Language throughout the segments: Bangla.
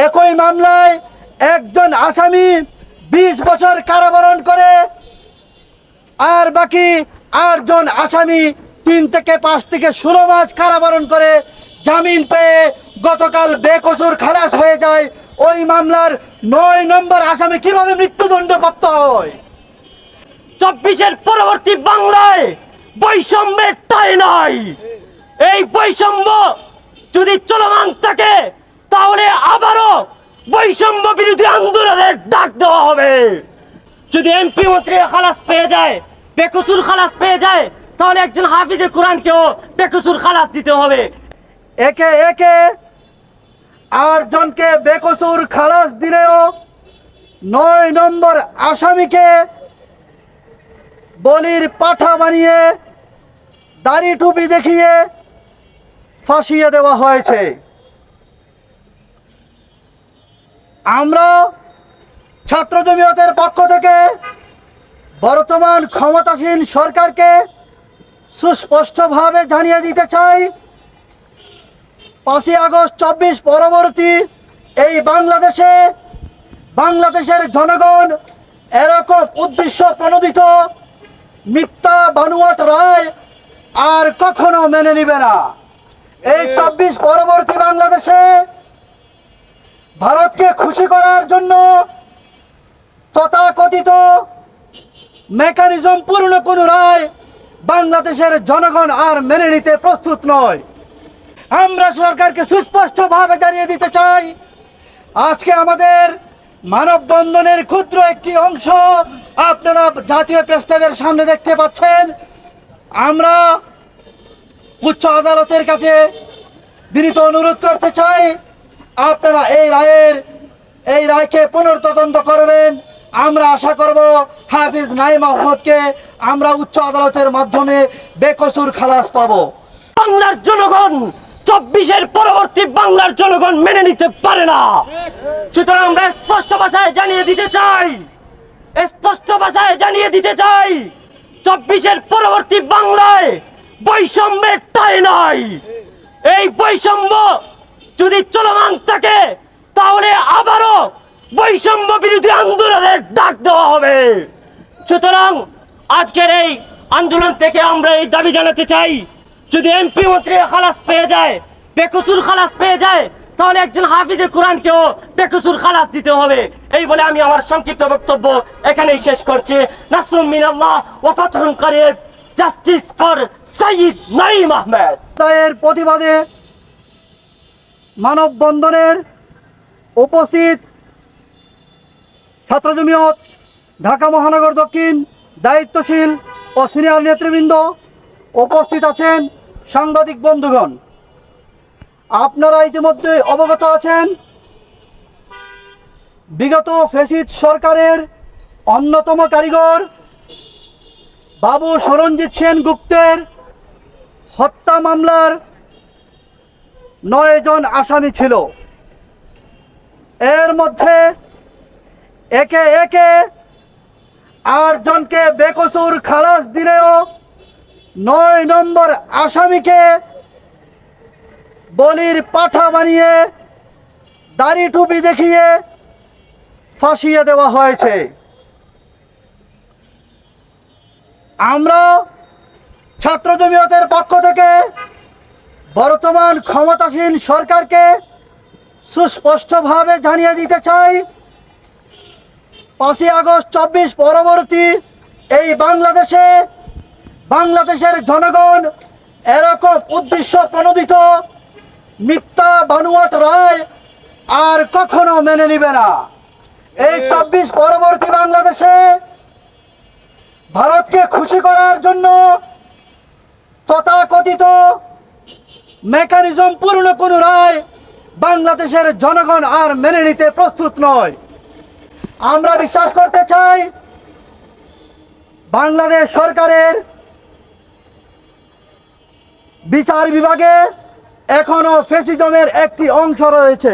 একই মামলায় একজন আসামি 20 বছর কারাবরণ করে, আর বাকি 8 জন আসামি 3 থেকে 5 থেকে 16 মাস কারাবরণ করে জামিন পেয়ে গতকাল বেকসুর খালাস হয়ে যায়। ওই মামলার 9 নম্বর আসামি কিভাবে মৃত্যুদণ্ড প্রাপ্ত হয়? 24-এর পরবর্তী বাংলায় বৈষম্যের ঠাঁই নাই। এই বৈষম্য যদি চলমান থাকে তাহলে আবারও বৈষম্য বিরোধী আন্দোলনের ডাক দেওয়া হবে। যদি এমপি মন্ত্রী খালাস পেয়ে যায়, বেকসুর খালাস পেয়ে যায়, তাহলে একজন হাফিজে কোরআনকেও বেকসুর খালাস দিতে হবে। একে একে 8 জনকে বেকসুর খালাস দিলেও 9 নম্বর আসামিকে বলির পাঠা বানিয়ে দাড়ি টুপি দেখিয়ে ফাঁসিয়ে দেওয়া হয়েছে। আমরা ছাত্র জমিয়তের পক্ষ থেকে বর্তমান ক্ষমতাসীন সরকারকে সুস্পষ্টভাবে জানিয়ে দিতে চাই, 5ই আগস্ট 24 পরবর্তী এই বাংলাদেশের জনগণ এরকম উদ্দেশ্য প্রণোদিত মিথ্যা বানোয়াট রায় আর কখনো মেনে নিবে না। এই 24 পরবর্তী বাংলাদেশে ভারতকে খুশি করার জন্য তথাকথিত মেকানিজম পূর্ণ কোনো রায় বাংলাদেশের জনগণ আর মেনে নিতে প্রস্তুত নয়। আমরা সরকারকে সুস্পষ্টভাবে জানিয়ে দিতে চাই, আজকে আমাদের মানববন্ধনের ক্ষুদ্র একটি অংশ আপনারা জাতীয় প্রেস ক্লাবের সামনে দেখতে পাচ্ছেন। আমরা উচ্চ আদালতের কাছে বিনীত অনুরোধ করতে চাই, আপনারা এই রায়কে পুনর্তদন্ত করবেন। আমরা আশা করব হাফিজ নাঈম আহমদকে আমরা উচ্চ আদালতের মাধ্যমে বেকসুর খালাস পাবো। বাংলার জনগণ 24-এর পরবর্তী বাংলার জনগণ মেনে নিতে পারে না। সুতরাং আমরা স্পষ্ট ভাষায় জানিয়ে দিতে চাই 24-এর পরবর্তী বাংলায় বৈষম্যের ঠাঁই নাই। এই বৈষম্য যদি চলমান থাকে তাহলে আবারও বৈষম্য বিরোধী আন্দোলনের ডাক দেওয়া হবে। সুতরাং আজকের এই আন্দোলন থেকে আমরা এই দাবি জানাতে চাই, যদি এমপি মন্ত্রী খালাস পেয়ে যায়, বেকসুর খালাস পেয়ে যায়, তাহলে একজন হাফিজে কোরআনকেও বেকসুর খালাস দিতে হবে। এই বলে আমি আমার সংক্ষিপ্ত বক্তব্য এখানেই শেষ করছি। নাসরুম মিনাল্লাহ ওয়া ফাতহুন করিব। Justice for Sayyid Naeem Ahmed. এর প্রতিবাদে মানববন্ধনের উপস্থিত ছাত্র জমিয়ত ঢাকা মহানগর দক্ষিণ দায়িত্বশীল ও সিনিয়র নেতৃবৃন্দ, উপস্থিত আছেন সাংবাদিক বন্ধুগণ। আপনারা ইতিমধ্যে অবগত আছেন, বিগত ফ্যাসিস্ট সরকারের অন্যতম কারিগর বাবু সরঞ্জিত সেনগুপ্তের হত্যা মামলার 9 জন আসামি ছিল। এর মধ্যে একে একে 8 জনকে বেকসুর খালাস দিলেও 9 নম্বর আসামিকে বলির পাঠা বানিয়ে দাড়ি টুপি দেখিয়ে ফাঁসিয়ে দেওয়া হয়েছে। আমরা ছাত্র জমিয়তের পক্ষ থেকে বর্তমান ক্ষমতাসীন সরকারকে সুস্পষ্টভাবে জানিয়ে দিতে চাই, 5ই আগস্ট 24 পরবর্তী এই বাংলাদেশের জনগণ এরকম উদ্দেশ্য প্রণোদিত মিথ্যা বানোয়াট রায় আর কখনো মেনে নিবে না। এই 24 পরবর্তী বাংলাদেশে ভারতকে খুশি করার জন্য তথাকথিত মেকানিজম পূর্ণ কোনো রায় বাংলাদেশের জনগণ আর মেনে নিতে প্রস্তুত নয়। আমরা বিশ্বাস করতে চাই, বাংলাদেশ সরকারের বিচার বিভাগে এখনো ফ্যাসিজমের একটি অংশ রয়েছে।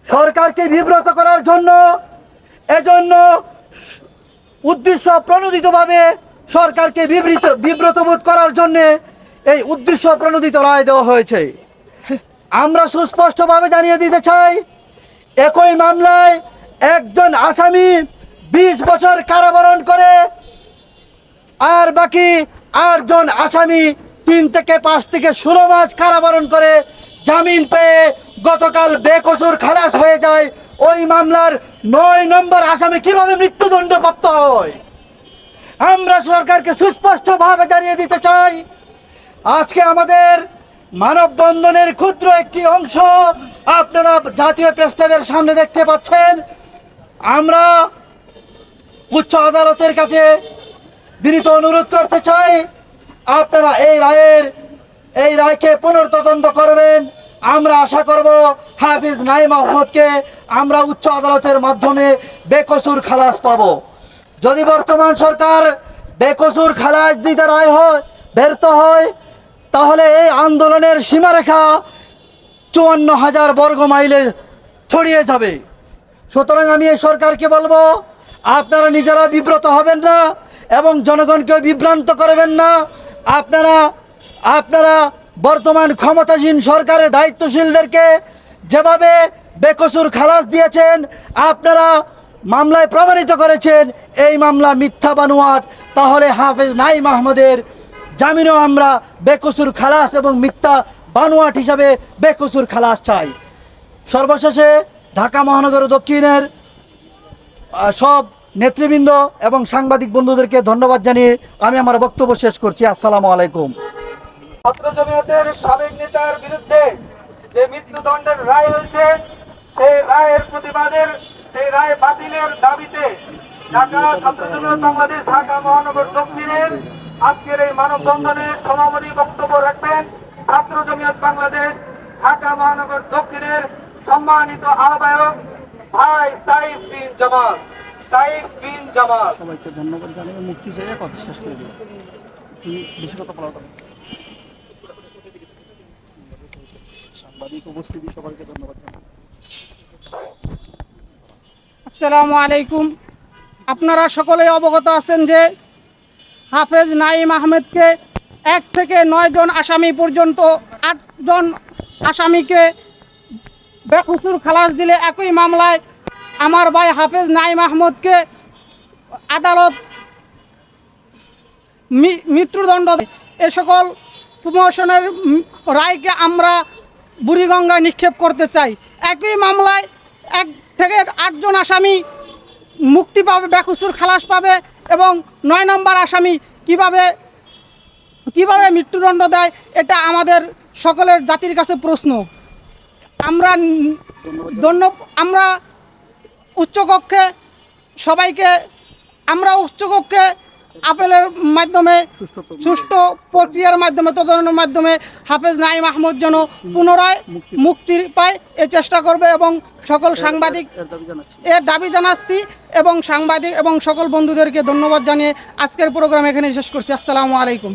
সরকারকে বিব্রত করার জন্য এজন্য উদ্দেশ্য প্রণোদিতভাবে সরকারকে বিব্রত বোধ করার জন্য এই উদ্দেশ্য প্রণোদিত রায় দেওয়া হয়েছে। আমরা সুস্পষ্টভাবে জানিয়ে দিতে চাই, একই মামলায় একজন আসামি 20 বছর কারাবরণ করে, আর বাকি 8 জন আসামি 3 থেকে 5 থেকে 16 মাস কারাবরণ করে জামিন পেয়ে গতকাল বেকসুর খালাস হয়ে যায়। ওই মামলার 9 নম্বর আসামি কিভাবে মৃত্যুদণ্ডপ্রাপ্ত হয়? আমরা সরকারকে সুস্পষ্টভাবে জানিয়ে দিতে চাই, আজকে আমাদের মানববন্ধনের ক্ষুদ্র একটি অংশ আপনারা জাতীয় প্রেস ক্লাবের সামনে দেখতে পাচ্ছেন। আমরা উচ্চ আদালতের কাছে বিনীত অনুরোধ করতে চাই, আপনারা এই রায়কে পুনর্তদন্ত করবেন। আমরা আশা করব হাফিজ নাঈম আহমদকে আমরা উচ্চ আদালতের মাধ্যমে বেকসুর খালাস পাব। যদি বর্তমান সরকার বেকসুর খালাস দিতে ব্যর্থ হয়, তাহলে এই আন্দোলনের সীমারেখা 54,000 বর্গ মাইলে ছড়িয়ে যাবে। সুতরাং আমি এই সরকারকে বলবো, আপনারা নিজেরা বিব্রত হবেন না এবং জনগণকে বিভ্রান্ত করবেন না। আপনারা বর্তমান ক্ষমতাসীন সরকারের দায়িত্বশীলদেরকে যেভাবে বেকসুর খালাস দিয়েছেন, আপনারা মামলায় প্রমাণিত করেছেন এই মামলা মিথ্যা বানোয়াট, তাহলে হাফেজ নাঈম আহমদের জামিনও আমরা বেকসুর খালাস এবং মিথ্যা বানোয়াট হিসাবে বেকসুর খালাস চাই। সর্বশেষে ঢাকা মহানগর দক্ষিণের সব নেতৃবৃন্দ এবং সাংবাদিক বন্ধুদেরকে ধন্যবাদ জানিয়ে আমি আমার বক্তব্য শেষ করছি। আসসালামু আলাইকুম। ছাত্র জমিয়তের সাবেক নেতার বিরুদ্ধে যে মৃত্যুদণ্ডের রায় হয়েছে, সেই রায়ের প্রতিবাদের, সেই রায় বাতিলের দাবিতে ঢাকা ছাত্র জমিয়ত বাংলাদেশ ঢাকা মহানগর দক্ষিণের আজকের এই মানববন্ধনে সমাপনী বক্তব্য রাখবেন ছাত্র জমিয়ত বাংলাদেশ ঢাকা মহানগর দক্ষিণের সম্মানিত আহ্বায়ক ভাই সাইফ বিন জামাল। সবাইকে ধন্যবাদ জানিয়ে মুক্তি চাইয়ে কথা শেষ করে দিই। বেশি কথা বলা হবে। সাংবাদিক উপস্থিতি সবাইকে ধন্যবাদ জানাই। আসসালামু আলাইকুম। আপনারা সকলেই অবগত আছেন যে হাফেজ নাঈম আহমেদকে 1 থেকে 9 জন আসামি পর্যন্ত 8 জন আসামিকে বেকসুর খালাস দিলে একই মামলায় আমার ভাই হাফেজ নাঈম আহমদকে আদালত মৃত্যুদণ্ড দেয়। এ সকল প্রমোশনের রায়কে আমরা বুড়িগঙ্গায় নিক্ষেপ করতে চাই। একই মামলায় 1 থেকে 8 জন আসামি মুক্তি পাবে, বেকসুর খালাস পাবে, এবং 9 নম্বর আসামি কিভাবে মৃত্যুদণ্ড দেয়, এটা আমাদের সকলের জাতির কাছে প্রশ্ন। আমরা উচ্চকক্ষে সবাইকে আপেলের মাধ্যমে সুষ্ঠু প্রক্রিয়ার মাধ্যমে তদন্তের মাধ্যমে হাফেজ নাঈম আহমদ যেন পুনরায় মুক্তি পায় এ চেষ্টা করবে, এবং সকল সাংবাদিক এর দাবি জানাচ্ছি, এবং সাংবাদিক এবং সকল বন্ধুদেরকে ধন্যবাদ জানিয়ে আজকের প্রোগ্রাম এখানে শেষ করছি। আসসালামু আলাইকুম।